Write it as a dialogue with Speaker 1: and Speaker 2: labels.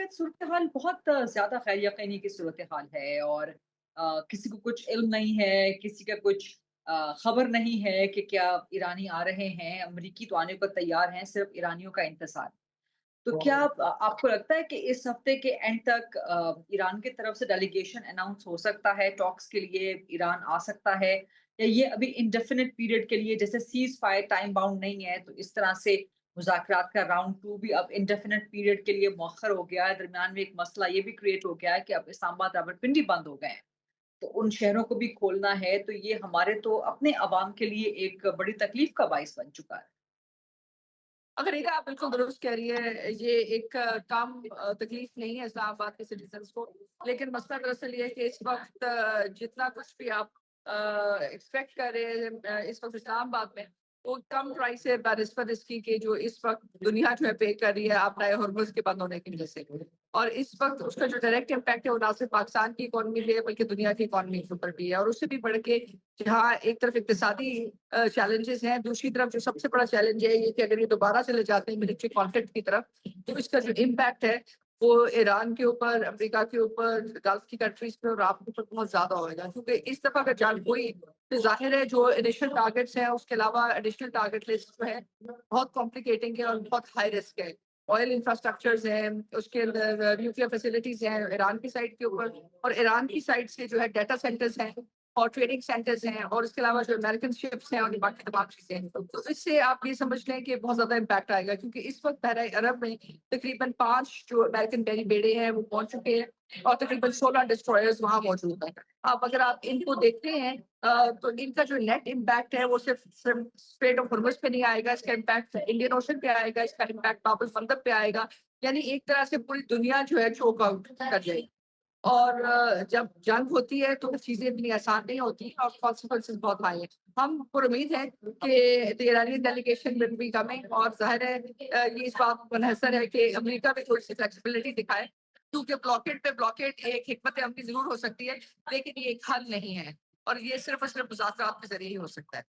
Speaker 1: का सूरत हाल बहुत ज़्यादा ग़ैर यकीनी की सूरत हाल है और किसी को कुछ इल्म नहीं है, किसी का कुछ ख़बर नहीं है कि क्या ईरानी आ रहे हैं, अमरीकी तो आने को तैयार हैं, सिर्फ़ ईरानियों का इंतज़ार। तो क्या आपको लगता है कि इस हफ़्ते के एंड तक ईरान की तरफ से डेलीगेशन अनाउंस हो सकता है, टॉक्स के लिए ईरान आ सकता है? या ये अभी इंडेफ़िनिट पीरियड के लिए जैसे सीज़ फायर टाइम बाउंड नहीं है, तो इस तरह से मुज़ाकरात का राउंड 2 भी अब इंडेफ़िनिट पीरियड के लिए मौख़र हो गया है। दरमियान में एक मसला ये भी क्रिएट हो गया है कि अब इस्लामाबाद, रावलपिंडी बंद हो गए हैं। तो उन शहरों को भी खोलना है, तो ये हमारे तो अपने अवाम के लिए एक बड़ी तकलीफ़ का बाइस बन चुका है।
Speaker 2: अगर ये आप बिल्कुल दुरुस्त कह रही है, ये एक कम तकलीफ नहीं है इस्लामाबाद के सिटीजन्स को। लेकिन मसला दरअसल ये है कि इस वक़्त जितना कुछ भी आप एक्सपेक्ट कर रहे हैं इस वक़्त इस्लामाबाद में, वो कम प्राइस है बनिस्बत इसकी कि जो इस वक़्त दुनिया जो है पे कर रही है आपने हॉर्मुज़ के बंद होने की वजह से। और इस वक़्त उसका जो डायरेक्ट इम्पैक्ट है वो ना सिर्फ़ पाकिस्तान की इकॉनमी पे है बल्कि दुनिया की इकॉनमी के ऊपर भी है। और उससे भी बढ़ के जहाँ एक तरफ इक़्तिसादी चैलेंजेज़ हैं, दूसरी तरफ जो सबसे बड़ा चैलेंज है ये कि अगर ये दोबारा चले जाते हैं मिलिट्री कॉन्फ्लिक्ट की तरफ, तो इसका जो इम्पैक्ट है वो ईरान के ऊपर, अमेरिका के ऊपर, गल्फ की कंट्रीज़ पे और आपके ऊपर बहुत ज़्यादा होएगा। क्योंकि इस दफ़ा अगर जंग हुई, तो ज़ाहिर है जो इनिशियल टारगेट्स हैं उसके अलावा एडिशनल टारगेट लिस्ट जो है बहुत कॉम्प्लिकेटिंग है और बहुत हाई रिस्क है। ऑयल इंफ्रास्ट्रक्चर्स हैं, उसके अंदर न्यूक्लियर फैसिलिटीज़ हैं ईरान की साइड के ऊपर, और ईरान की साइड से जो है डाटा सेंटर्स हैं और ट्रेडिंग सेंटर्स हैं, और इसके अलावा जो अमेरिकन शिप्स हैं और ये बाकी तमाम चीज़ें हैं। तो इससे आप ये समझ लें कि बहुत ज़्यादा इम्पैक्ट आएगा, क्योंकि इस वक़्त बहरा अरब में तकरीबन 5 जो अमेरिकन बेड़े हैं वो पहुँच चुके हैं और तकरीबन 16 डिस्ट्रॉयर्स वहाँ मौजूद हैं। अब अगर आप इनको देखते हैं तो इनका जो नेट इम्पैक्ट है वो सिर्फ़ सिर्फ़ स्ट्रेट ऑफ हॉर्मुज़ पे नहीं आएगा, इसका इम्पैक्ट इंडियन ओशन पे आएगा, इसका इम्पैक्ट बाब अल मंदब पे आएगा। यानी एक तरह से पूरी दुनिया जो है चोक आउट कर जाएगी। और जब जंग होती है तो चीज़ें इतनी आसान नहीं होती और कॉन्सिक्वेंसेस बहुत हाई हैं। हम पर उम्मीद है कि the Iranian delegation will be coming, और ज़ाहिर है ये इस बात पर मुनहसर है कि अमेरिका भी थोड़ी-सी फ्लेक्सिबिलिटी दिखाए, क्योंकि ब्लॉकेड पे ब्लॉकेड एक हिकमत अमली ज़रूर हो सकती है, लेकिन ये एक हल नहीं है और ये सिर्फ़ और सिर्फ़ मुज़ाकरात के ज़रिए ही हो सकता है।